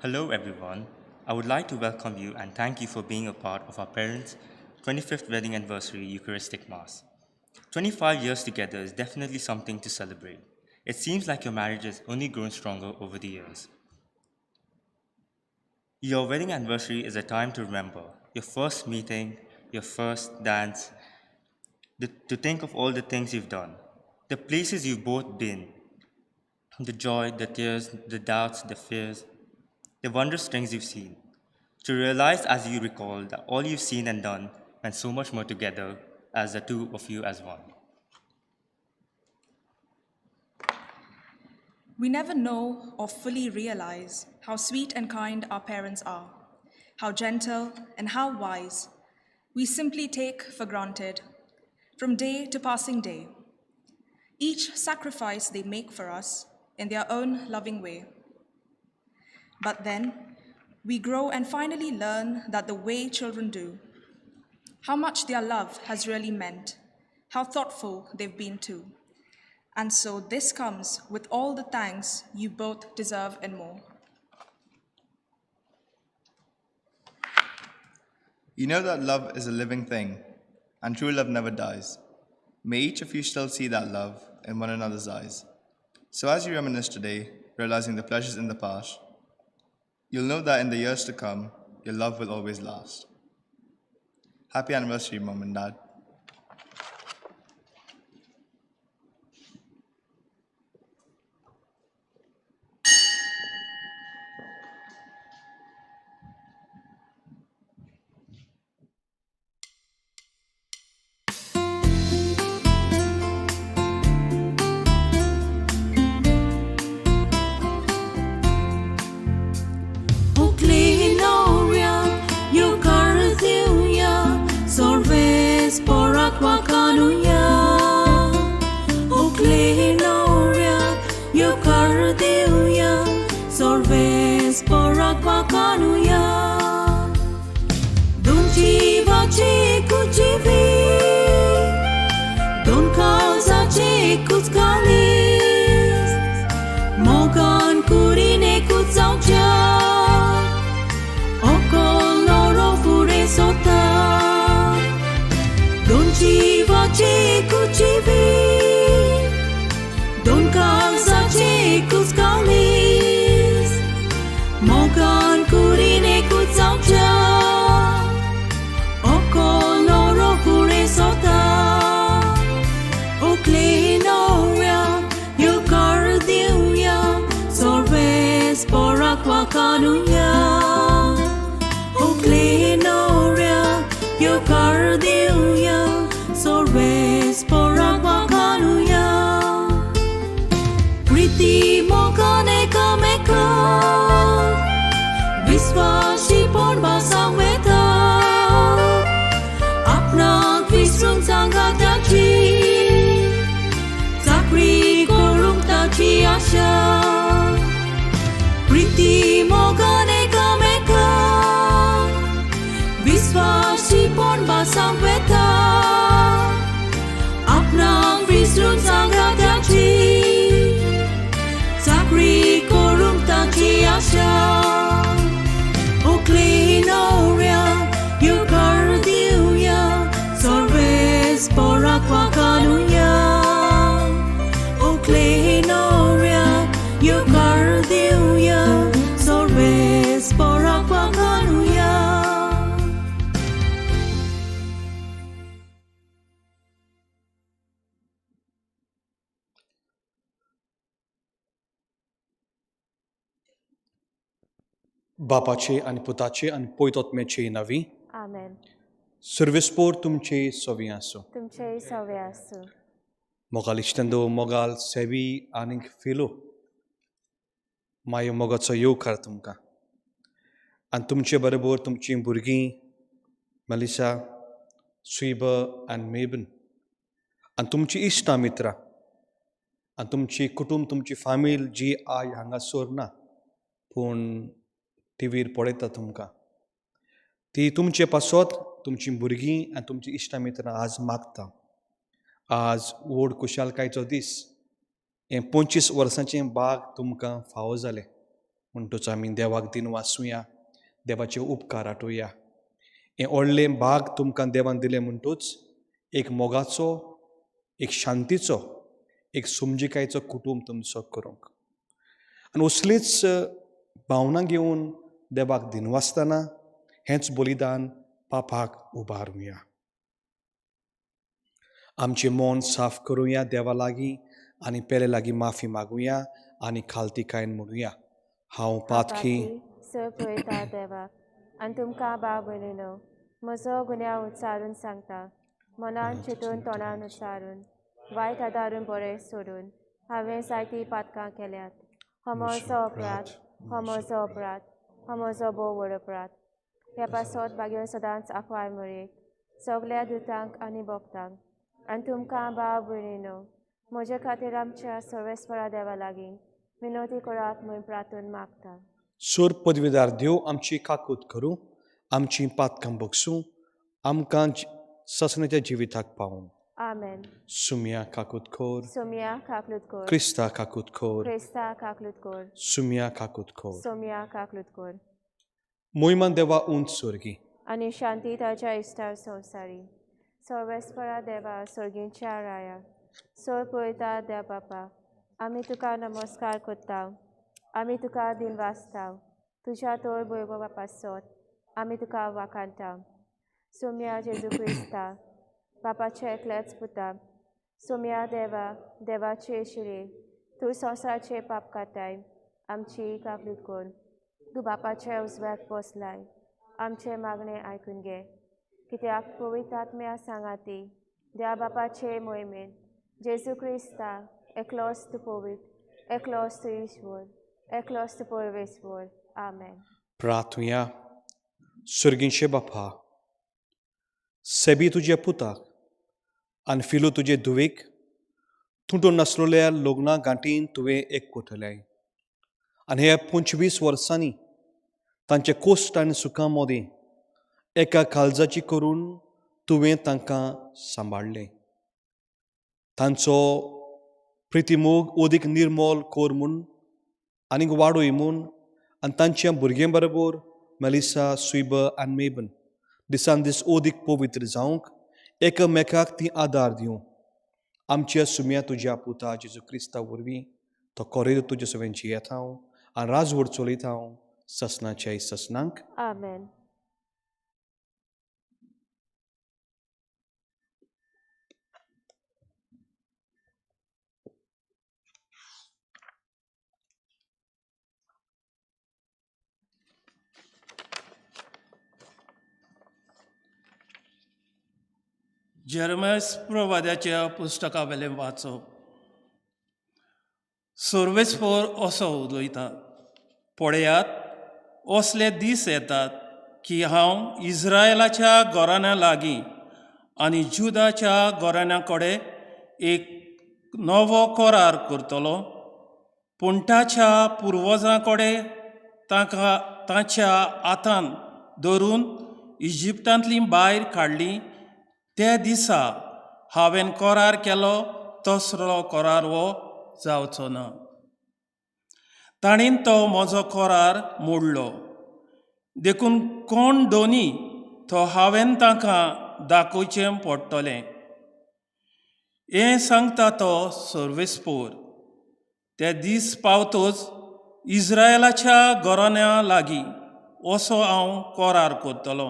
Hello, everyone. I would like to welcome you and thank you for being a part of our parents' 25th wedding anniversary Eucharistic Mass. 25 years together is definitely something to celebrate. It seems like your marriage has only grown stronger over the years. Your wedding anniversary is a time to remember your first meeting, your first dance, to think of all the things you've done, the places you've both been, the joy, the tears, the doubts, the fears, the wondrous things you've seen. To realize as you recall that all you've seen and done meant so much more together as the two of you as one. We never know or fully realize how sweet and kind our parents are, how gentle and how wise. We simply take for granted from day to passing day. Each sacrifice they make for us in their own loving way. But then, we grow and finally learn that the way children do, how much their love has really meant, how thoughtful they've been too. And so this comes with all the thanks you both deserve and more. You know that love is a living thing, and true love never dies. May each of you still see that love in one another's eyes. So as you reminisce today, realizing the pleasures in the past, you'll know that in the years to come, your love will always last. Happy anniversary, Mom and Dad. बापाचे आणि पुताचे आणि पवित्रात्म्याचे नावी Amen. सर्वेस्पोर तुमचे सवी आसो तुमचे सवे आसूं. मोगाल इश्टेंदो मोगाल सेबी आणि फिलो मायो मोगाचो येवकार तुमकां आनी तुमचे बरोबर तुमचीं भुरगीं मेलिसा स्वीब आनी मेबन आनी तुमची इश्टां मित्रां आनी तुमची कुटुंब तुमची फामील जी आय हांगासर ना पूण टीव्हीर पळयता तुमकां ती तुमचे पासत तुमचीं भुरगीं आनी तुमची इश्टां मित्रां आज मागता आज व्हड खुशालकायेचो दीस हें 25 वर्सांचें बाग तुमकां फावो जालें म्हणटूच आमी देवाक दिन वाचुया, देवाचे उपकार आठोवया. हें व्हडलें भाग तुमकां देवान दिलें म्हणटूच एक मोगाचो, एक शांतीचो, एक समजिकायेचो कुटूंब तुमचो करूंक. आनी असलीच भावना घेवन देवाक दिन वाचतना हेंच बलिदान पापाक उबारुया. आमचें मन साफ करुया देवा लागीं आनी पेले लागीं माफी मागुया आनी खालतीकायेन म्हणुया. हांव पातखी सर पळयता देवाक आनी तुमकां भाव भयणीनो, म्हजो गुन्यांव उच्चारून सांगता. मनान चिंतून तोंडान उच्चारून वायट आदारून बरें सोडून हांवें जायतीं पातकां केल्यात. हो म्हजो अपराध, हो म्हजो अपराध, हो म्हजो भोव व्हड अपराध. ह्या पासत भाग्यो सदांच आंखवाय म्हळेक सगल्या दुतांक आनी भक्तांक आनी तुमकां भाव भयणीनो, म्हजे खातीर आमच्या सर्वेस्परा देवा लागीं विनोती करात म्हूण प्रार्थून मागता. सूर पदवीदार देव आमची काकूत करूं, आमची पातकां बगसूं, आमकां ससण्याच्या जिविताक पावूं. आमेन. सुम्या काकूत खोर, सोम्या काकलूत कोर, क्रिस्ता काकूत खोर, क्रिस्ता काकलूत कोर, सुम्या काकूत खोर. सोम्या काकलूत कोर. मोयमान देवा उंच स्वर्गी, आनी शांती ताच्या इश्टार संवसारी. सर्वेस्परा देवा सर्गींच्या राया, सोर पळयता देव बापा, आमी तुका नमस्कार करता, आमी तुका दिन वाचता. तुज्या तोर भुरगो बापासत आमी तुका वाखाणटा. सोम्या जेजू क्रिस्ता, बापाचे एकलेच पुता, सोम्या देवा, देवाचे शिरे, तूं संवसाराचे पाप काटाय, आमची काकलूत कोर. तूं बापाचे उजव्याक बसलाय, आमचे मागणे आयकून घे. कित्याक पवित्र आत्म्या सांगाती देवा बापाचे मोहिमेन जेजू क्रिस्ता एकलोच तूं पवित्र, एकलोच तूं ईश्वर, एकलोच तूं परमेश्वर. आमेन. प्रार्थुया. स्वर्गीचे बापा, सेबी तुजे पुताक आनी फिलू तुजे धुवेक तुटून नासलोल्या लग्ना गांठीन तुवें एकवटलें आनी हे 25 वर्सांनी तांचे कोश्ट आनी सुखां मदीं एका काळजाची करून तुवें तांकां सांबाळलें. तांचो प्रितीमोग ओदीक निर्मोल कोर म्हूण आनीक वाडोय म्हूण आनी तांच्या भुरग्यां बरोबर मेलिसा, सुब आनी मेबन दिसान दीस ओदीक पवित्र जावंक एकामेकाक ती आदार दिवं. आमच्या सुम्या तुज्या पुता जेजू क्रिस्ता वरवीं तो कोरेर तुजे सगळें जियेत हांव आनी राजवट चलयत हांव ससनाच्या ससनांक. आमेन. जेरमेस प्रवाद्याच्या पुस्तका वेलें वाचप. सर्वेस्पर असो उलयता, पळयात असले दीस येतात की हांव इस्रायलाच्या घराण्या लागीं आनी जुदाच्या घराण्या कडेन एक नवो करार करतलो. पूण ताच्या पुर्वजां कडेन तांच्या हातान धरून इजिप्तांतली भायर काडली त्या दिसा हांवें करार केलो तसलो करार हो जावचो ना. ताणीन तो म्हजो करार मोडलो. देखून कोण दोनी तो हांवें तांकां दाखोवचें पडटलें. हें सांगता तो सर्वेस्पर. ते दीस पावतोच इस्रायलाच्या घराण्या लागीं असो हांव करार करतलो.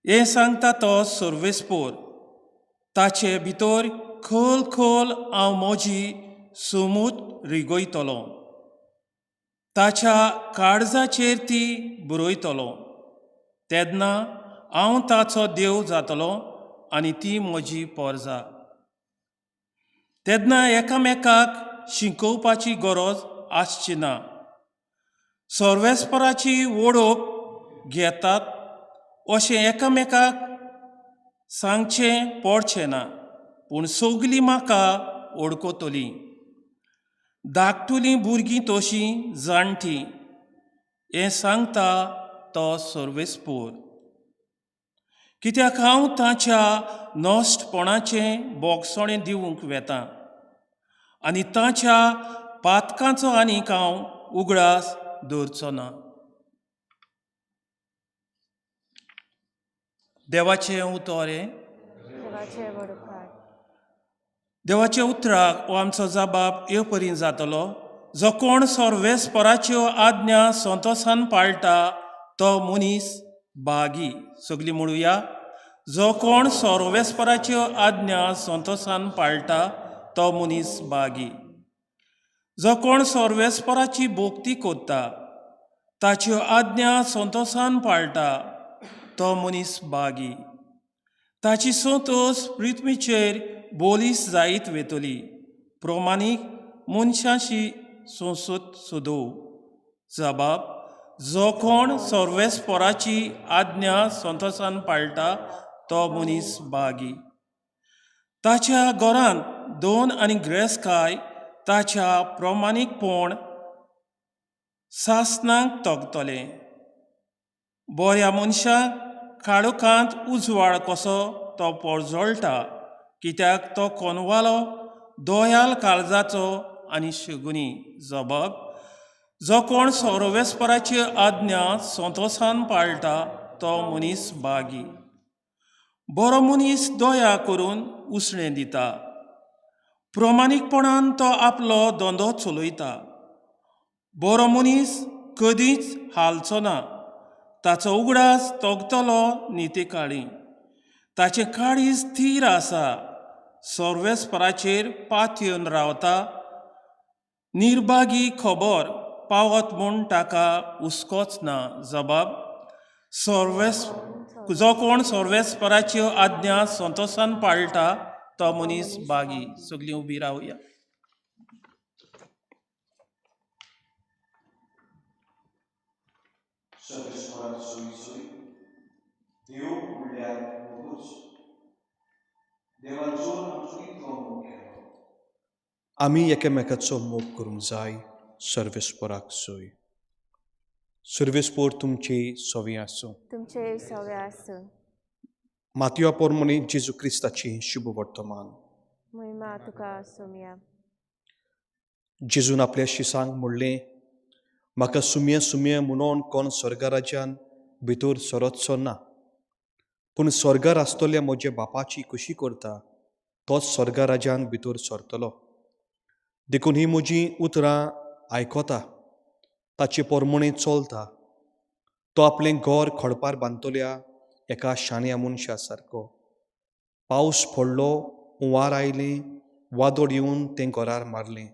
हें सांगता तो सर्वेस्पर. ताचे भितर खोल खोल हांव म्हजी समूत रिगयतलो. ताच्या काळजाचेर ती बरयतलो. तेन्ना हांव ताचो देव जातलो आनी ती म्हजी परजा. तेन्ना एकामेकाक शिकोवपाची गरज आसची ना. सर्वेस्पराची वळख घेतात अशें एकामेकाक सांगचें पडचें ना. पूण सगलीं म्हाका वळखतलीं, धाकटुलीं भुरगीं तशीं जाणटीं. हें सांगता तो सर्वेस्पर. कित्याक हांव ताच्या नश्टपणाचें बोगसणें दिवंक वेतां आनी ताच्या पातकांचो आनीक हांव उगडास दवरचो ना. देवाचें उतोरें. देवाचे वडोवपार. देवाच्या उतराक हो आमचो जबाब हे परी जातलो. जो कोण सर्वेस्पराच्यो आज्ञा संतोशान पाळटा तो मनीस बागी. सगळीं म्हणुया. जो कोण सर्वेस्पराच्यो आज्ञा संतोशान पाळटा तो मनीस बागी. जो कोण सर्वेस्पराची भोक्ती कोत्ता ताच्यो आज्ञा संतोशान पाळटा तो मनीस बागी. ताची संतोश पृथ्वीचेर बोलीस जायत वेतली. प्रमाणीक मनशांची संसद सोदोव. जबाब. जो कोण सर्वेस्पराची आज्ञा संतोशान पाळटा तो मनीस बागी. ताच्या घरांत दोन आनी ग्रेस्काय ताच्या प्रमाणीकपण सासणांक तोगतले. बऱ्या मनशाक काळोखांत उजवाड कसो तो पोरजोळटा, कित्याक तो कोनवालो दोयाल काळजाचो आनी शगुनी. जबाब. जो कोण सर्वेस्पराची आज्ञा संतोशान पाळटा तो मनीस बागी. बरो मनीस दया करून उसळें दिता. प्रमाणीकपणान तो आपलो धंदो चलयता. बरो मनीस कधीच हालचो ना. ताचो उगडास तोगतलो नितेकाळी. ताचें काळीज स्थिर आसा. सर्वेस्पराचेर पातयेवन रावता. निर्भागी खबर पावत म्हूण ताका हुस्कोच ना. जबाब. जो कोण सर्वेस्पराच्यो आज्ञा संतोशान पाळटा तो मनीस बागी. सगळीं उबी रावया. आमी एकामेकाचो मोग करूंक जाय. सर्वेस्पराक सोय. सर्वेस्पर तुमची सोवी आसूं. तुमचे सवे आसूं. मातया पोरमोनी जेजू क्रिस्ताची शुभ वर्तमान. महिमा तुका सोम्या. जेजून आपल्या शिसांक म्हणलें, म्हाका सुमये सुमये म्हणून कोण स्वर्गा राज्यान भितर सरतचो ना, पूण स्वर्गार आसतल्या म्हज्या बापाची खुशी करता तोच स्वर्गा राज्यान भितर सरतलो. देखून ही म्हजी उतरां आयकता, ताचे पोरमोणी चलता. तो आपलें घर खडपार बांदतल्या एका शाण्या मनशा सारको. पावस पडलो, हुंवार आयलें, वादळ येवन तें घरार मारलें,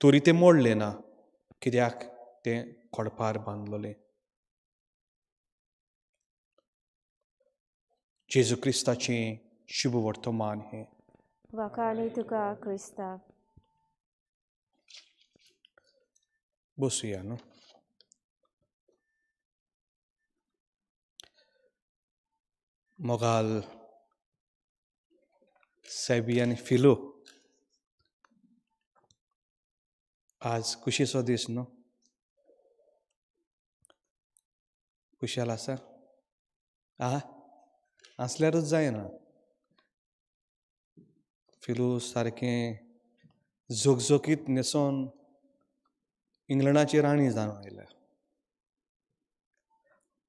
तरी तें मोडलें ना, कित्याक तें खडपार बांदलोलें. जेजू क्रिस्ताचें शुभ वर्तमान हें. वाखाणी तुका क्रिस्ता. बसूया न्हू. मोगाल सेबी आनी फिलू आज खुशीचो दीस न्हू. खुशाल आसा? आसल्यारूच जायना. फिलू सारकें जोगजोगीत न्हेसोन इंग्लंडाची राणी जावन आयल्या.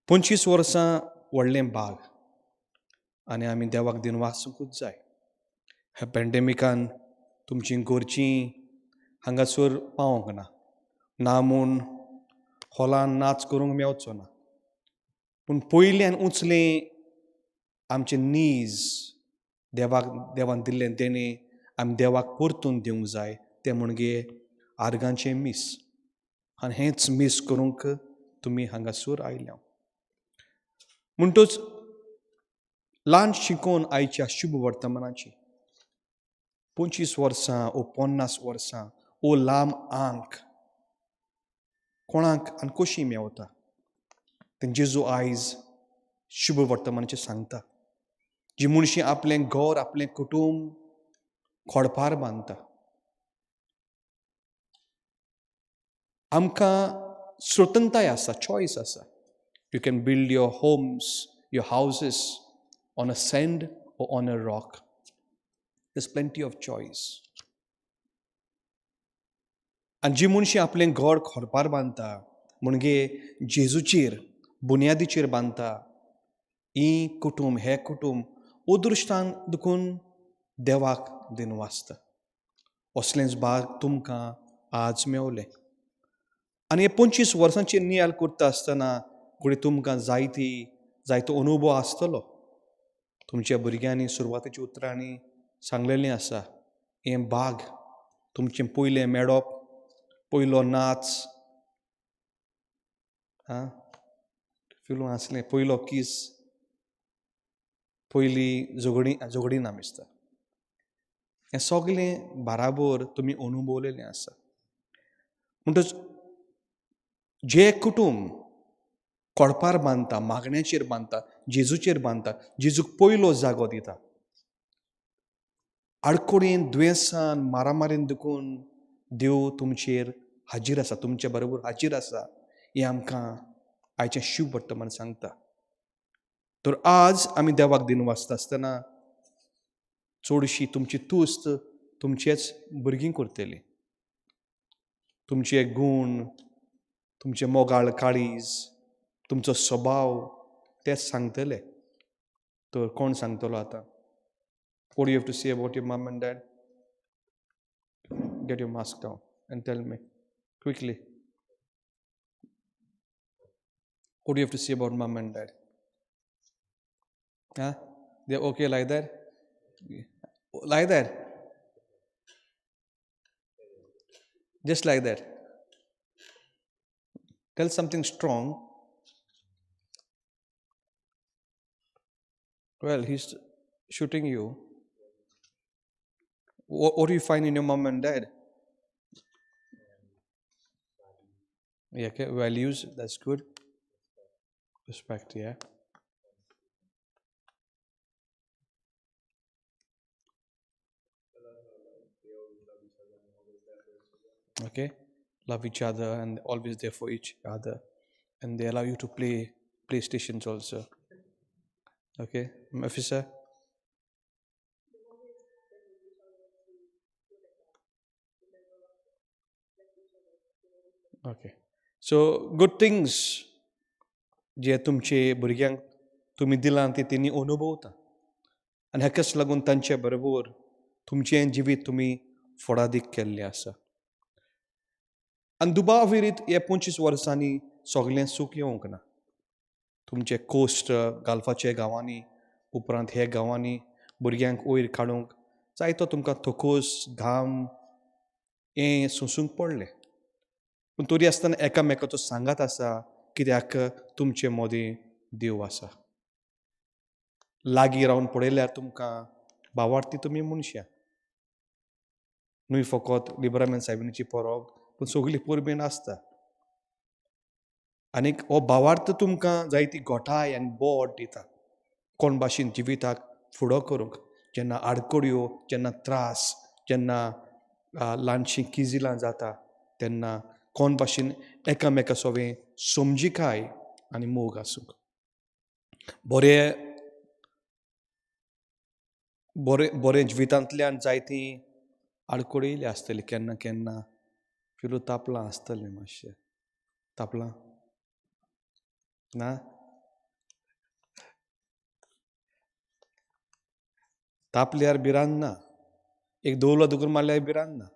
25 वर्सां व्हडलें बाग आनी आमी देवाक दिन वाचूंकूच जाय. ह्या पॅन्डेमिकान तुमचीं घरचीं हांगासर पावोंक ना. ना म्हूण हॉलान नाच करूंक मेवचो ना. पूण पयल्यान उंचलें आमचें नीज देवान दिल्लें देणें आमी देवाक परतून दिवंक जाय. तें म्हणजे आर्गांचें मीस. आनी हेंच मीस करूंक तुमी हांगासर आयल्या. म्हणटूच ल्हान शिकोवन आयच्या शुभ वर्तमानाची 25 वर्सां ओ 50 वर्सां ओ लांब आंक कोणाक आनी कशी मेवता तें जेजू आयज शुभ वर्तमानाचें सांगता. जी मनशी आपलें घर आपलें कुटूंब खोडपार बांदता. आमकां स्वतंत्रताय आसा, चॉयस आसा. You can build your homes, your houses on a sand or on a rock. There's plenty of choice. आनी जी मनशां आपलें घर खोरपार बांदता म्हणजे जेजूचेर बुन्यादीचेर बांदता ही कुटुंब हे कुटुंब उदृश्टान देखून देवाक दिन वाचता असलेंच भाग तुमकां आज मेवलें आनी हे 25 वर्सांचे नियाल करता आसतना फुडें तुमकां जायतो अनुभव आसतलो तुमच्या भुरग्यांनी सुरवातेच्या उतरांनी सांगलेलें आसा हें बाग तुमचें पयलें मेळप पयलो नाच फिलू आसलें पयलो किस पयली झगडी ना दिसता हें सगलें बाराबर तुमी अनुभवलेलें आसा म्हणटच जे कुटुंब कोडपार बांदता मागण्याचेर बांदता जेजूचेर बांदता जेजूक पयलो जागो दिता आडकोडीन दुयेंसान मारामारीन देखून देव तुमचेर हाजीर आसा तुमचे बरोबर हाजीर आसा हें आमकां आयचें शुभ वर्तमान सांगता तर आज आमी देवाक दिन वाचता आसतना चडशी तुमची तुस्त तुमचेच भुरगीं करतलीं तुमचे गूण तुमचे मोगाळ काळीज तुमचो स्वभाव तेच सांगतले तर कोण सांगतलो आतां What do you have to say about your mom and dad? Get your mask down and tell me quickly. What do you have to say about mom and dad? They're okay like that? Like that? Just like that? Tell something strong. Well, he's shooting you. What do you find in your mom and dad? Yeah, okay. Values, that's good. Respect, yeah. Okay. Love each other and always there for each other. And they allow you to play PlayStations also. Okay. Officer? Okay. So good things जे तुमचे भुरग्यांक तुमी दिलां ते तेणी अनुभवता आनी हेकाच लागून तांचे बरोबर तुमचें जिवीत तुमी फुडादीक केल्लें आसा आनी दुबाविरीत हे 25 वर्सांनी सगळें सूख येवंक ना तुमचे कोस्ट गाल्फाचे गांवांनी उपरांत हे गांवांनी भुरग्यांक वयर काडूंक जायतो तुमकां थकोस घाम हें सोंसूंक पडलें पूण तरी आसतना एकामेकाचो सांगात आसा कित्याक तुमचे मदीं देव आसा लागीं रावन पळयल्यार तुमकां भावार्थी तुमी मनशां न्हय फकत लिबरामेन सायबिणीची परब पूण सगळीं परबीण आसता आनीक हो भावार्थ तुमकां जायती घोटाय आनी बोट दिता कोण भाशेन जिविताक फुडो करूंक जेन्ना आडकोड्यो जेन्ना त्रास जेन्ना ल्हानशीं किजिलां जाता तेन्ना कोण भाशेन एकामेका सोबें समजिकाय आनी मोग आसूंक बरें जिवितांतल्यान जायतीं आडकोडी येयली आसतली केन्ना केन्ना फिरू तापलां आसतलें मातशें तापलां ना तापल्यार भिरांत ना एक दवलो दुकून मारल्यार भिरांत ना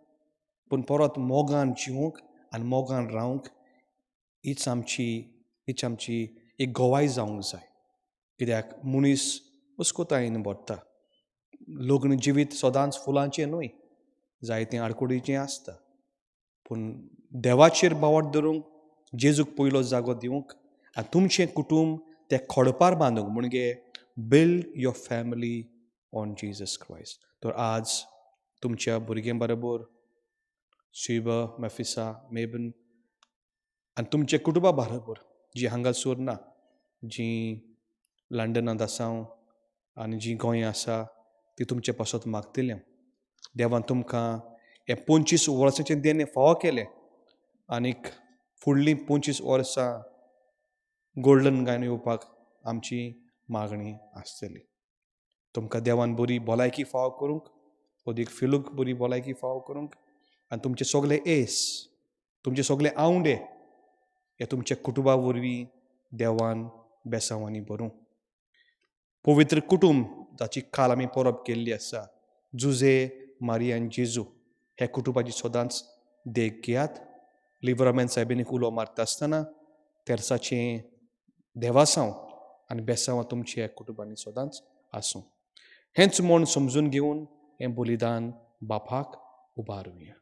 पूण परत मोगान जिवंक आनी मोगान रावंक हीच आमची एक गोवाय जावंक जाय कित्याक मनीस हुस्कोतायेन भोगता लग्न जिवीत सदांच फुलांचें न्हय जायतें आडकुडीचें आसता पूण देवाचेर बावट धरूंक जेजूक पयलो जागो दिवंक आनी तुमचें कुटूंब तें खोडपार बांदूंक म्हणजे build your family on Jesus Christ तर आज तुमच्या भुरग्यां बरोबर शिबा मेफिसा मेबन आनी तुमच्या कुटुंबा बरोबर जीं हांगासर ना जीं लंडनांत आसां आनी जीं गोंयांत आसा ती तुमचे पासत मागतलीं देवान तुमकां हे 25 वर्सांचें देणें फावो केलें आनीक फुडलीं 25 वर्सां गोल्डन गायन येवपाक आमची मागणी आसतली तुमकां देवान बरी भलायकी फावो करूंक अदीक फिलूक बरी भलायकी फावो करूंक आनी तुमचे सगळे एस तुमचे सगळे आवंडे हे तुमच्या कुटुंबा वरवीं देवान बेसांवांनी भरूं. पवित्र कुटुंब जाची काल आमी परब केल्ली आसा, जुजे, मारिया आनी जेजू, हे कुटुंबाची सदांच देख घेयात. लिव्हरामेंट सायबीनीक उलो मारता आसतना तेर्साचें देवासांव आनी बेसांवां तुमच्या ह्या कुटुंबांनी सदांच आसूं. हेंच म्हूण समजून घेवन हें बलिदान बापाक उबारुया.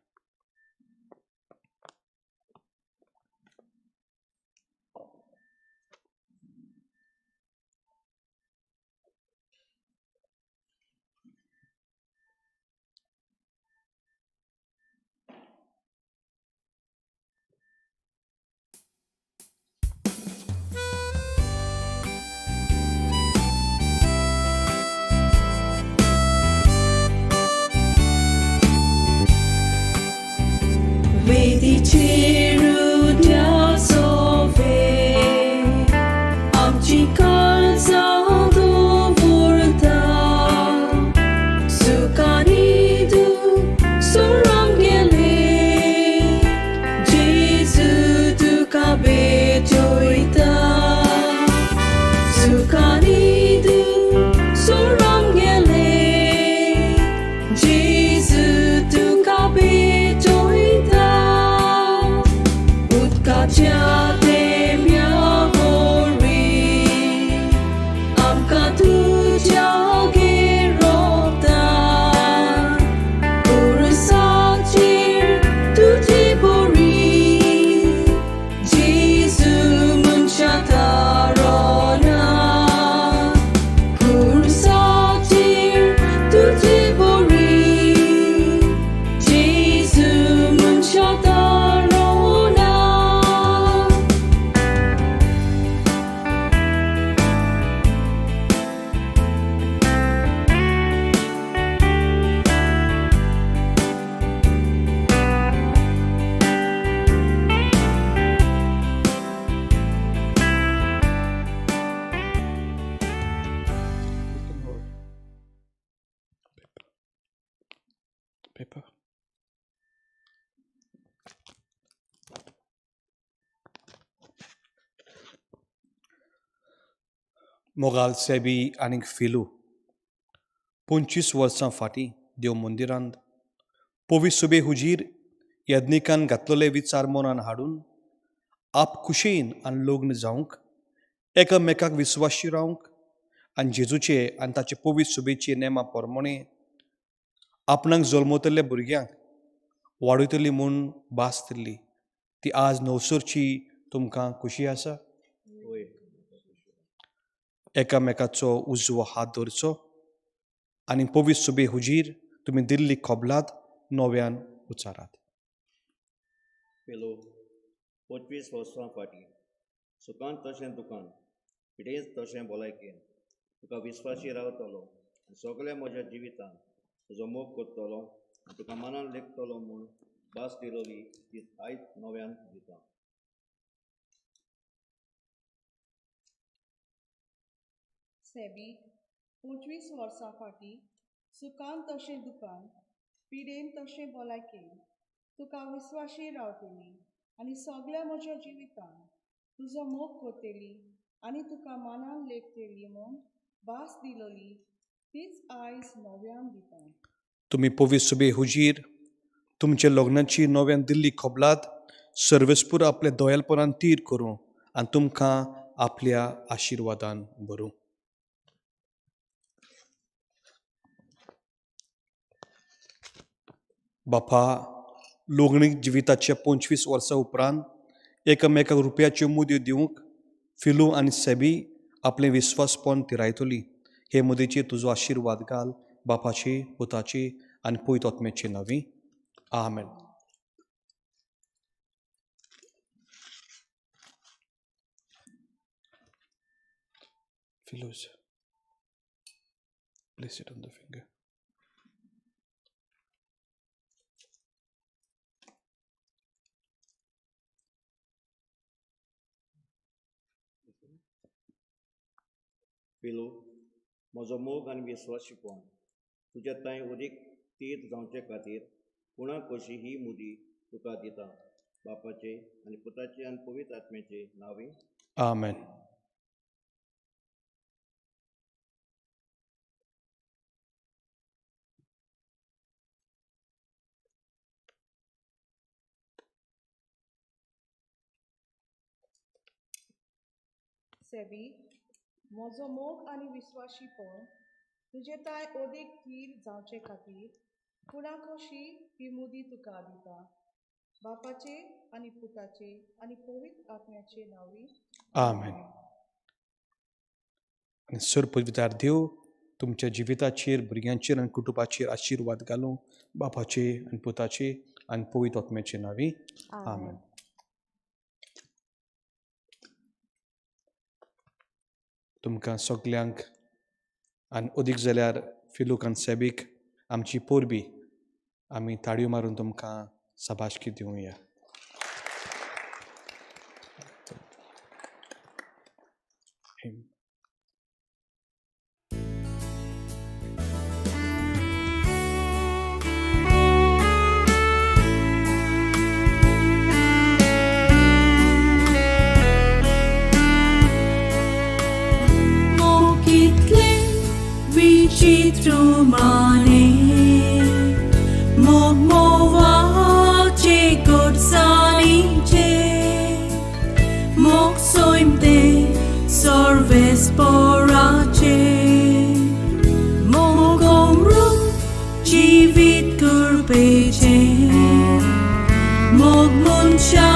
वेदीचेर उद्यासोवे आमची काळजां दवरता. सुखानी दूख सोडून गेले, जेजू तुका भेटयता. सुखानी दूख सोडून गेले, जेजू तुका भेटयता. उदकाच्या तेंब्या वरवीं आमकां तुज्या गेरोता. खुर्साचेर तुजी बरी, जेजू मनशा तारना. खुर्साचेर तुजी बरी, जेजू मनशा तारना. Paper. मोगाल सेबी आनी फिलू 25 वर्सां फाटीं देव मंदिरांत पवित्र सुबे हुजीर यज्ञिकान घातलेले विचार मनान हाडून आपखुशेन आनी लग्न जावंक, एकामेकाक विस्वाशी रावंक आनी जेजूचे आनी ताचे पवित्र सुबेचे नेमा प्रमाणे आपणाक जल्मतल्या भुरग्यांक वाडयतली म्हूण भास दिल्ली, ती आज नवसरची तुमकां खुशी आसा? एकामेकाचो उजवो हात धरचो आनी पवित्र सुबे हुजीर तुमी दिल्ली खोबलाद नव्यान उचारात. पेलो 25 वर्सां फाटीं सुखान तशें दुखान, पिडेंच तशें भलायकेन तुका विस्वाशी रावतलो आनी सगळ्या म्हज्या जिवितान तुजो मोग करतलो आनी तुका मनान लेखतलो म्हूण भास दिलोली ती आयज नव्यान दिता. सेबी 25 वर्सां फाटीं सुखान तशें दुखान, पिडेन तशें भलायकेन तुका विस्वाशी रावतली आनी सगळ्या म्हज्या जिवितान तुजो मोग करतली आनी तुका मनान लेखतली म्हूण भास दिलोली तीच आयज नव्यान दिता. तुमी पवित्र सुबे हुजीर तुमच्या लग्नाची नव्यान दिल्ली खोबलाद सर्वेस्पूर आपल्या दोयलपणान तीर करूं आनी तुमकां आपल्या आशिर्वादान भरूं. बापा, लग्नीक जिविताच्या 25 वर्सां उपरांत एकामेकाक रुपयाच्यो मुदयो दिवंक फिलू आनी सेबी आपलें विस्वासपण थिरायतली. हे मुदयेचेर तुजो आशिर्वाद घाल, बापाचे, पुताचे आनी पवित्र आत्म्याचे नांवी. आमेन. Philos, place it on the finger. पेलो म्हजो मोग आनी विस्वासीपण तुज्या तांय उदीक तीत जावचे खातीर पुणा कशी ही मुदी तुका दिता. बापाचे आणि पुताचे आणि पवित्र आत्म्याचे नावे. आमेन. सेबी, म्हजो मोग आनी विस्वाशीपण तुजे ताय ओदेक थीर जावचे खातीर पुणा कशी ही मुदी तुका दिता. बापाचे आनी पुताचे आनी पवित्र आत्म्याचे नावी. आमेन. आनी सरपवितार देव तुमच्या जिविताचेर, भुरग्यांचेर आनी कुटुंबाचेर आशिर्वाद घालूं, बापाचे आनी पुताचे आनी पवित्र आत्म्याचे नावी. आमेन. तुमकां सगल्यांक आनी अदीक जाल्यार फिलूक आनी सेबीक आमची पोरबी आमी ताळयो मारून तुमकां सभाशकी Divya. Citrumane Mokmowache godsaniche Moksoimte sorvesporache Mokomru jivit kurpeche Mokmunsha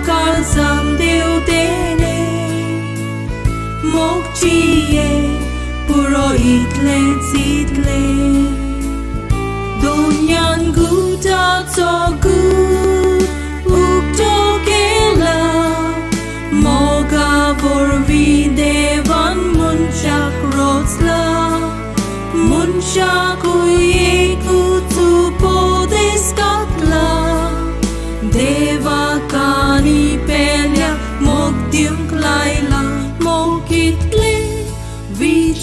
kalsam deutene Mokchiye puro itle zitle Donyan guta togu uktokela Moga vorvi devan munchak rotsla Munchak uye kutu podeskatla Deva kani pelya mokdyunk laila mokitle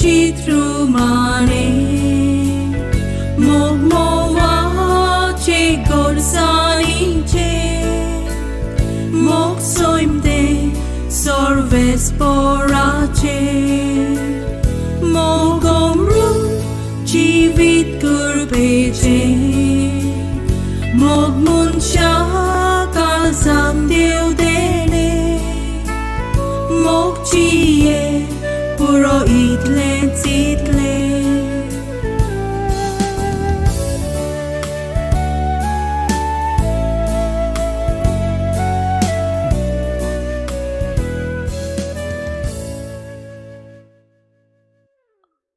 Citrumane Mokmowache godsaniche Moksoimte sorvesporache Mogomru jivit kurpeche Mokmunsha kalsam deudene Mokchiye puro itle zitle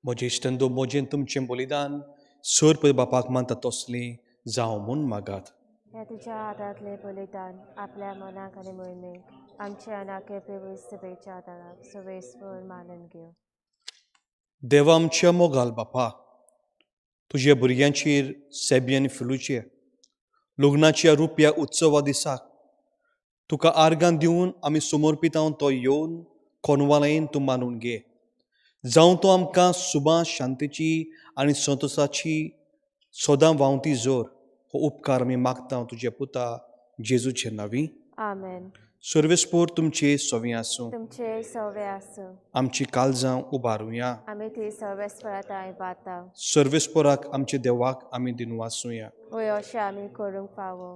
म्हजे इश्टंदो मोजेन तुमचें बलिदान सरपद बापाक मानता तसलें जावं म्हूण मागात. ह्या तुज्या हातांतलें बलिदान आपल्या मनाक आनी मोहिमेक आमच्या अनाके सभेच्या आदाराक सवेस्पर मानून घेव. देवा आमच्या मोगाल बापा, तुज्या भुरग्यांचेर सेबी आनी फिलूचेर लग्नाच्या रुप्या उत्सवा दिसाक तुका आर्गां दिवन आमी समर्पितांव तो येवन कोनवालायेन तूं मानून घे. जावं तो आमकां सुभाष शांतीची आनी संतोशाची सदां वावती जोर. हो उपकार आमी मागता तुज्या पुता जेजूचे नांवी. आमेन. सर्वेस्पोर तुमचे सोवी आसूं. तुमचे सवे आसूं. आमची काळजां उबारुया. आमी ती सर्वेस्पराताय बाता. सर्वेस्पोराक आमच्या देवाक आमी दिनवासुया. वय अशें आमी करूंक फावो.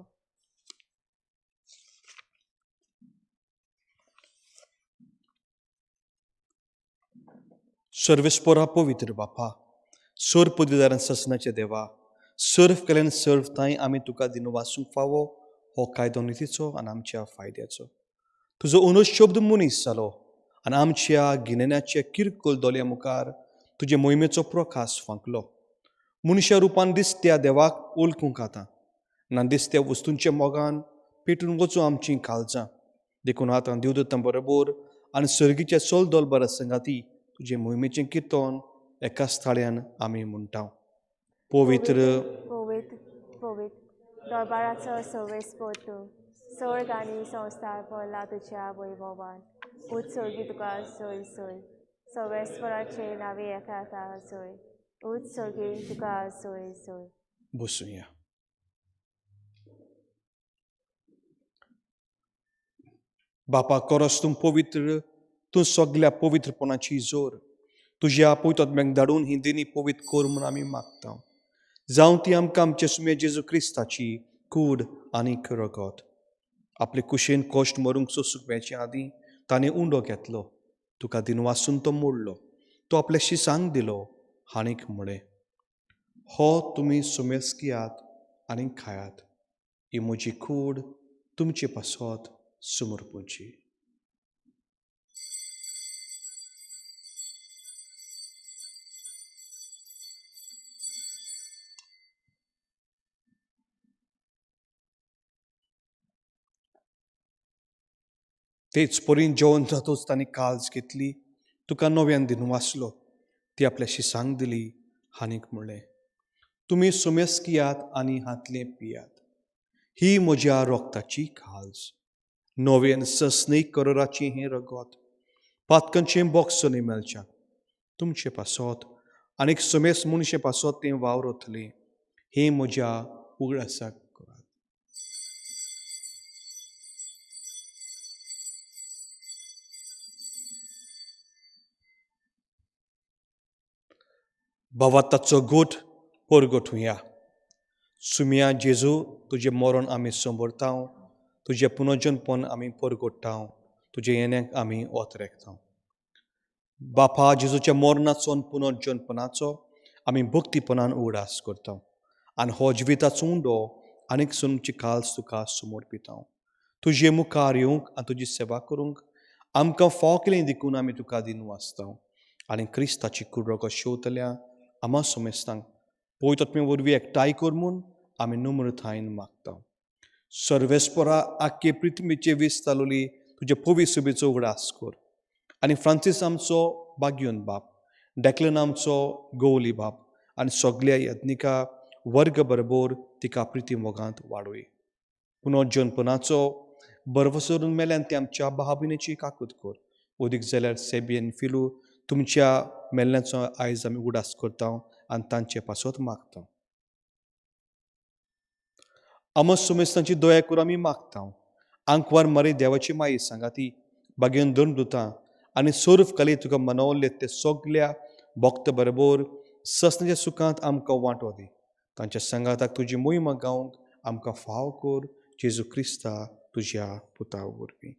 सर्वेस्पोरा पवित्र बापा, सर पदवीदारान ससनाचे देवा, सर्व केल्यान सर्व थंय आमी तुका दिनवासूंक फावो हो कायदो नितीचो आनी आमच्या फायद्याचो. तुजो उनोश शब्द मनीस जालो आनी आमच्या गिन्याच्या किरकोळ दोल्या मुखार तुजे मोहिमेचो प्रकाश फांकलो. मनशा रुपान दिसत्या देवाक ओळखूंक आता ना दिसत्या वस्तूंच्या मोगान पेटून वचूं आमचीं काळजां. देखून आतां दिवदत्तां बरोबर आनी सर्गीच्या चल दोलबारा संगाती तुजे मोहिमेचें किर्तन एका स्थळ्यान आमी म्हणटा. पवित्र दरबाराचो सवेस्पर तूं सर्ग आनी संवसार पडला तुज्या वैभवान. उत्सर्गी तुका सोय सोय सवेस्पराचे नावे एका सोय. उत्सर्गी तुका सोय सोय. बसूया. बापा खरोच तूं पवित्र, तूं सगळ्या पवित्रपणाची जोर. तुज्या पवित्रात्म्याक धाडून ही दिनी पवित्र कोर म्हूण आमी मागता. जावं ती आमकां आमचे सुमे जेजू क्रिस्ताची कूड आनी रगत. आपले कुशेन कश्ट मरूंक सोंसूंक मेळचे आदीं ताणें उंडो घेतलो. तुका दिनवासून तो मोडलो. तो आपल्या शिसांक दिलो आनीक म्हळें, हो तुमी सुमेस घेयात आनी खायात. ही म्हजी कूड तुमचे पासत समर्पूची. तेच परीन जेवण जातूच तांणी काळज घेतली. तुका नव्यान दिन वाचलो. ती आपल्या शिसांक दिली आनीक म्हणलें, तुमी सुमेस घेयात आनी हातले पियात. ही म्हज्या रोगताची काळज. नव्यान सस्नीक कराराची हें रगत. पातकांचें बोगसोनी मेलच्या तुमचे पासत आनीक सुमेस मनशे पासत तें वावरतलें. हें म्हज्या उगडासाक करात. भावाताचो गोठ परगटुया. सुम्या जेजू तुजें मरण आमी समरताव. तुजें पुनर्जन्मपण आमी परगट्टाव. तुजे येण्याक आमी ओतरेकताव. बापा जेजूच्या मरणाचो आनी पुनर्जन्मपणाचो आमी भक्तीपणान उगडास करताव. आनी हो जिविताचो उंडो आनीक सुमची काळज तुका समर्पिताव. तुजे मुखार येवंक आनी तुजी सेवा करूंक आमकां फाव केलें देखून आमी तुका दिन वाचताव. आनी क्रिस्ताची कुडरगत शेवतल्या आमा सुमेस्तांक पवित्रात्मे वरवीं एकठांय कर म्हूण आमी नम्रतायेन मागताव. सर्वेस्परा आख्खे पृथ्वीचे विस्तारलोली तुजे पवित्र सभेचो उगडास कर. आनी फ्रांसीस आमचो बाग्योन बाप, डेक्लन आमचो गोवली बाप आनी सगळ्या यत्निका वर्ग बरोबर तिका प्रिती मोगांत वाडोय. पुनर्जन्मपणाचो बरवसरून मेल्यान ते आमच्या भाबिनेची काकूत कर. ओदीक जाल्यार सेबी आनी फिलू तुमच्या मेलण्याचो आयज आमी उगडास करताव आनी तांचे पासत मागताव. आमच सुमेस्तांची दया करून आमी मागताव. आंकवार मारी देवाची माई सांगाती बागेन दोन दुतां आनी सोर्फ काली तुका मनवले ते सगळ्या भक्त बरोबर ससण्याच्या सुखांत आमकां वांटो दी. तांच्या संगाताक तुजी मोहिमा गावंक आमकां फाव कर. जेजू क्रिस्ता तुज्या पुता वरवीं.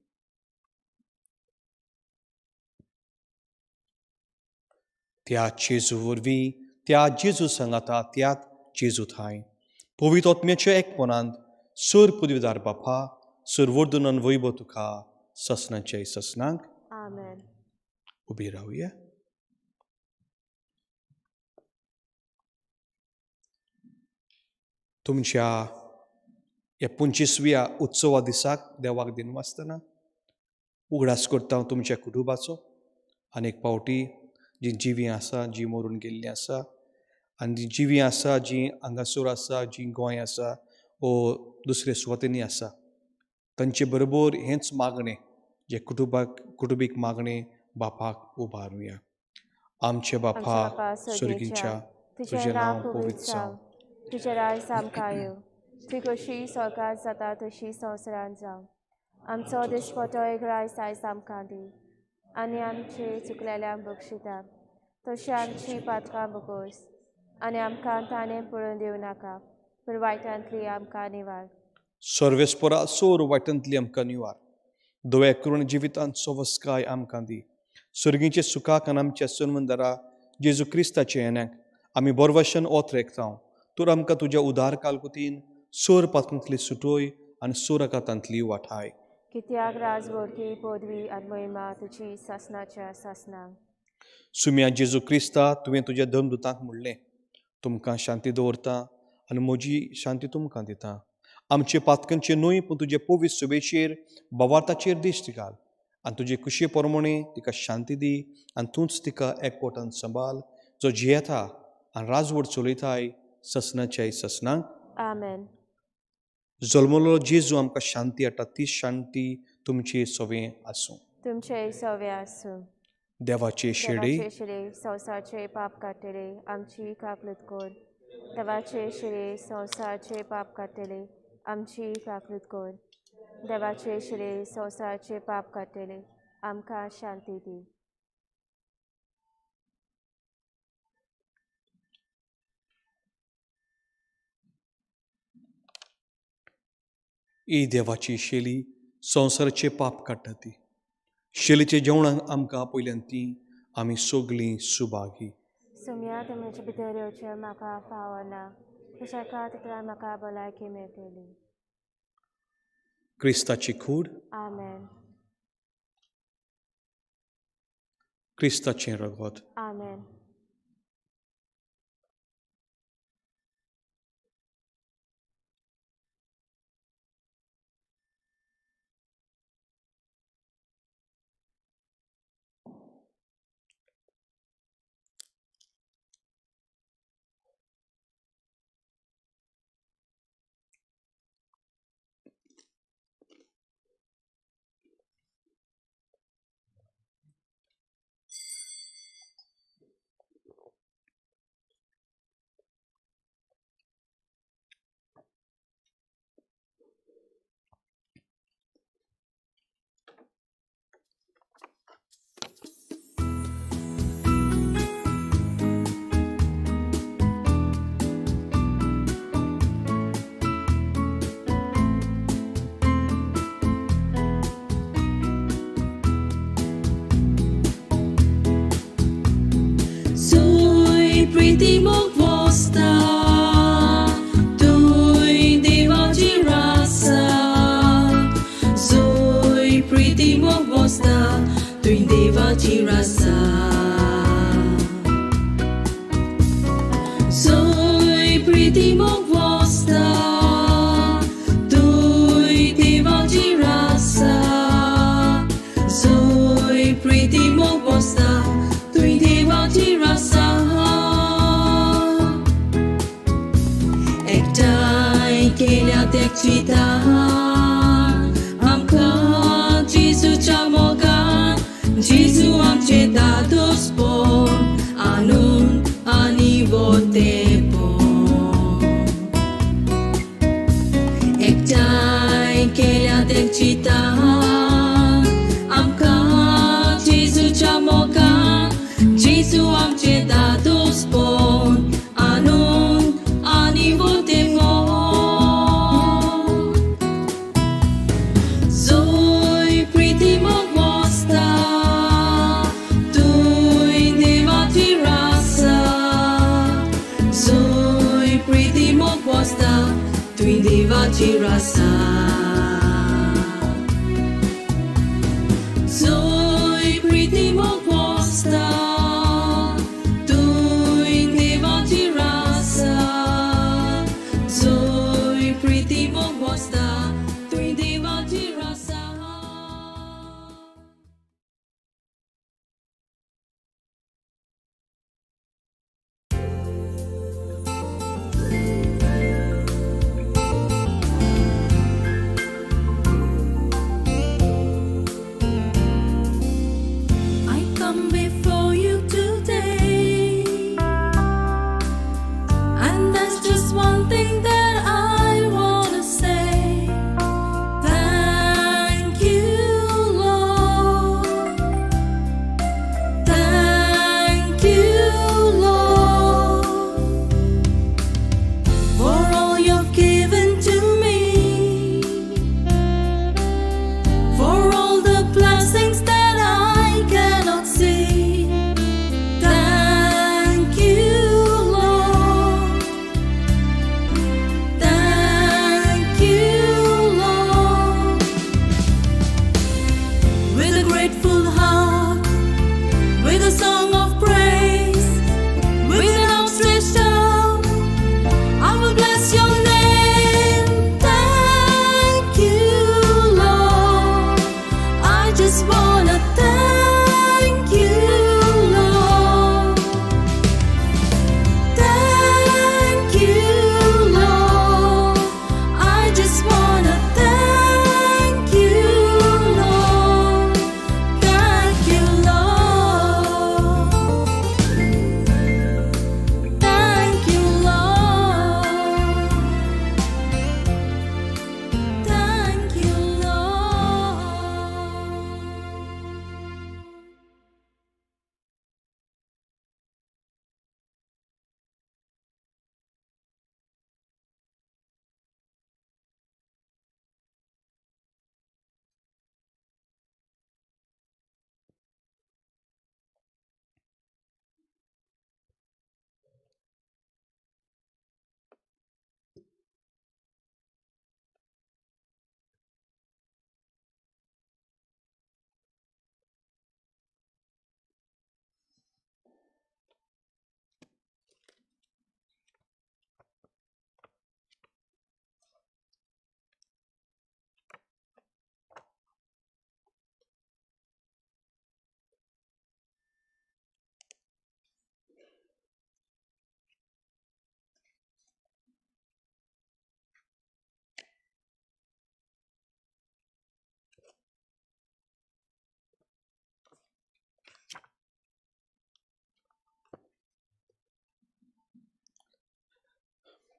त्या जेजू वरवीं, त्या जेजू सांगाता, त्यात जेजू थाय पवित्र आत्म्याच्या एकपणांत सर पदवीदार बापा, सर वर्धनन वैभव तुका ससनाचे ससनांक. आमेन. उबी रावया. तुमच्या ह्या 25व्या उत्सवा दिसाक देवाक दिन वाचतना उगडास करता तुमच्या कुटुंबाचो. आनीक पावटी जी जिवीं आसा, जी मरून गेल्लीं आसा आनी जी जिवीं आसा, जी हांगासर आसा, जी गोंय आसा वो दुसरे सुवातेनी आसा, तांचे बरोबर हेंच मागणें जे कुटुंबीक मागणें बापाक उबारुया. आमचे बापा सर्गीच्या, तुजें नांव पवित्र जावं. तुजें राज आमकां येवं. तुजी कशी स्वर्गांत जाता तशी संवसारांत जावं. आमचो दिसपटो रायस आयज आमकां दी. आनी आमचे चुकलेल्यांक बक्षिता तशें आमची पातकां बगोस. आनी आमकां ताणें पळोवन दिवं नाका, पूण वायटांतली आमकां निवार. सर्वेस्परा सोर वायटांतली आमकां निवार. दोळे करून जिवितांत सवस्काय आमकां दी. सर्गीचे सुखाक आनी आमच्या सर्वंदरा जेजू क्रिस्ताचे येण्याक आमी बरवशान ओतरेकताव. तर आमकां तुज्या उदार कालकुतीन सोर पातकांतली सुटोय आनी सोरकातांतली वाठाय. कित्याक राजवटी पदवी आनी महिमा तुजी सासनाच्या सासनांक. सुम्या जेजू क्रिस्ता तुवें तुज्या धर्मदुतांक म्हणलें, तुमकां शांती दवरता आनी म्हजी शांती तुमकां दिता. आमचे पातकांचे न्हय पूण तुजे पवित्र सभेचेर भावार्थाचेर दिश्ट घाल आनी तुजे कुशे प्रमाणे तिका शांती दी आनी तूंच तिका एकवटान सांबाळ, जो जियेता आनी राजवट चलयताय ससनाच्या ससनांक. आमेन. जल्मलो जेजू आमकां शांती हाडटा, ती शांती तुमचे सवें आसूं. तुमचे सवे आसूं. देवाचे शेडे संवसारचे पाप काडटले आमची काकलूत कोर. देवाचे शिरे संवसारचे पाप काडटले आमची काकलूत कोर. देवाचे श्री संवसाराचे पाप काडटले आमकां शांती दी. ही देवाची शेली संवसाराचे पाप काडटा ती. शेलीचे जेवणाक आमकां पयल्यान ती आमी सगळीं सुभागी. सुम्या तुमचे भितर येवचे म्हाका फावना तशें तितल्यान म्हाका भलायकी मेळटली. क्रिस्ताची कूड, आमेन. क्रिस्ताचें रगत. आमेन. Pretty Mogwosta, Doi Devaji Rasa. Zoi Pretty Mogwosta, Doi Devaji Rasa. Zoi Pretty Mogwosta, Doi Devaji Rasa. Zoi Pretty Mogwosta, Doi Devaji Rasa. Kelia tekcita amka Jesuच्या मोगान Jesu आमचे दादोस पण आनंद आणि वोतेपण. एकठांय केल्या tekcita amka Jesuच्या मोगान Jesu आमचे दादोस पण आनंद आणि वोतेपण. Devaji Rasa. Zoi Pretty Mogwosta, Doi Devaji Rasa. Zoi Pretty Mogwosta, Doi Devaji Rasa.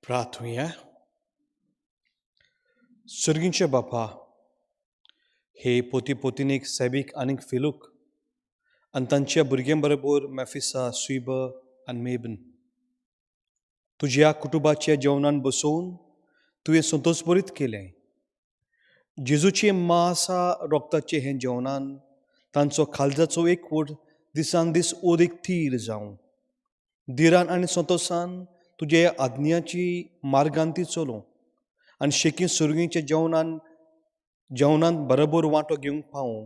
प्रार्थूया. सर्गींचे बापा, हे पोती पोतीनीक सेबीक आनीक फिलूक आनी तांच्या भुरग्यां बरोबर मेफिसा, स्वीब आनी मेबन तुज्या कुटुंबाच्या जेवणान बसोवन तुवें संतोषभरीत केलें. जेजूचे मांसा रोगताचे हें जेवणान तांचो काळजाचो एकवट दिसान दीस ओदीक थीर जावं. धिरान आनी संतोशान तुज्या आज्ञाची मार्गान ती चलोवं आनी शेकी सुरगीच्या जेवणान बरोबर वांटो घेवंक पावूं.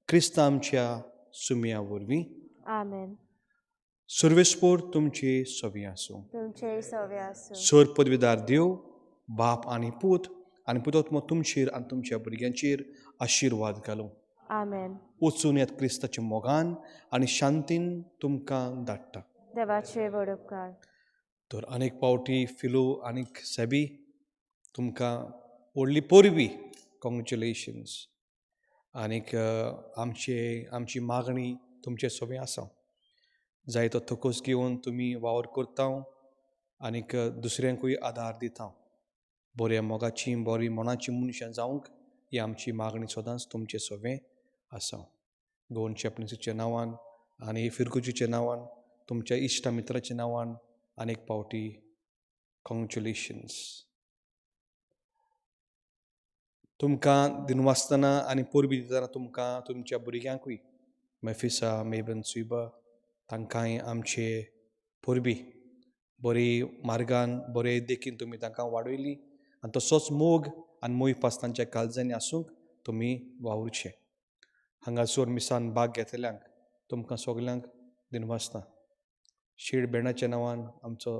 क्रिस्त आमच्या सुमया वरवीं. आमेन. सर्वेस्पोर तुमची सोबी आसूं. तुमचे सवे आसूं. सर पदवीदार देव, बाप आनी पूत आनी पुतात्मो तुमचेर आनी तुमच्या भुरग्यांचेर आशिर्वाद घालूं. आमेन. वचून येत क्रिस्ताच्या मोगान आनी शांतीन तुमकां धाडटा. देवाचे बड उपकार. तर अनेक पावटी फिलू आनीक सेबी तुमकां व्हडली पोरबी कॉंग्रेच्युलेशन्स. आनीक आमची मागणी तुमचे सोबे आसा. जाय तो थकोस घेवन तुमी वावर करता आनीक दुसऱ्यांकूय आदार दिता. बऱ्या मोगाची बरी मनाची मनशां जावंक ही आमची मागणी सदांच तुमचे सोबे आसा. गोवन चॅपलिन्सीच्या नांवान आनी फिरकुजीच्या नांवान तुमच्या इश्टा मित्राच्या नांवान अनेक पावटी कॉंग्रेच्युलेशन्स. तुमकां दिनवासतना आनी पोरबी दितना तुमकां तुमच्या भुरग्यांकूय मेफिसा, मेबन, स्वीबा तांकांय आमचे पोरबी बरी मार्गान बरे देखीन तुमी तांकां वाडयली आनी तसोच मोग आनी मोहीपास तांच्या काळजांनी आसूंक तुमी वावुरचे. हांगासर मिसान भाग घेतल्यांक तुमकां सगल्यांक दिनवासता. शीड बेणाच्या नांवान आमचो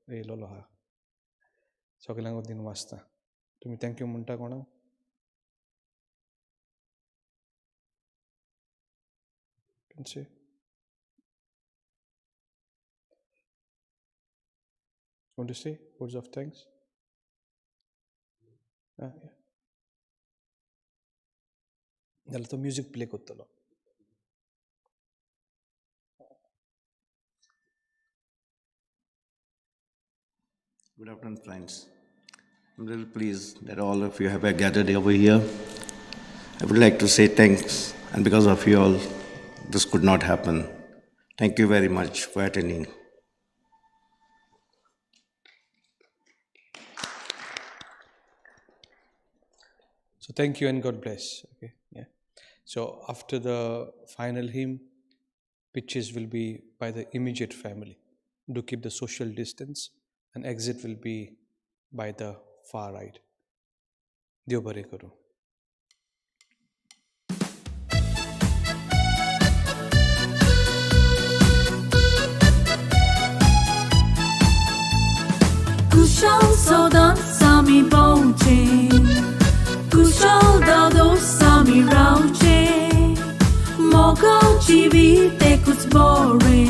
येयलोलो आहा. सगल्यांक दिनवासता. तुमी थँक्यू म्हणटा कोणाक? Want to say words of thanks? जाल्यार तो म्युजीक प्ले करतलो. Good afternoon, friends. I'm really pleased that all of you have gathered over here. I would like to say thanks, and because of you all, this could not happen. Thank you very much for attending. So thank you and God bless. Okay, yeah. So after the final hymn, pitches will be by the immediate family. Do keep the social distance, and exit will be by the far right. Dev bare karo. Kushal sodan sami bauche, kushal dado sami rauche, mogal jivit e kuch bore,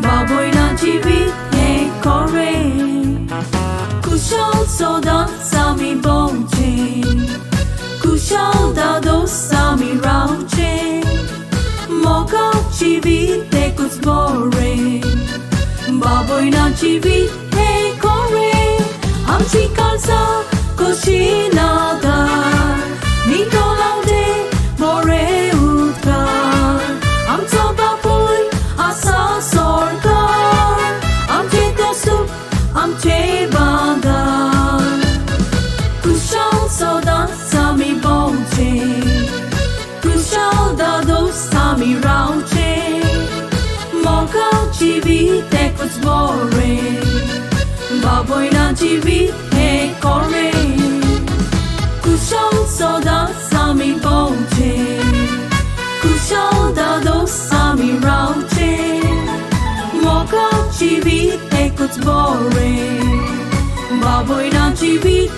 baboy na jivit e kore. Kushal sodan sami bauche, kushal dado sami rauche, mogal jivit e kuch bore, baboy na jivit आमची काळजा कशी नादार नितोलावते बरे उदकार आमचो बापूय आसा सोर्गार आमचे तो सूख आमचे बांदार कुशाल सदांच आमी भोंवचे कुशाल दादोस आमी रावचे मोगाळ जिवीत एकूच बरें baboy na jivit he kore. Kushal soda sami bauche, kushal dado sami rauche, moga jivit ekut bore, baboy na jivit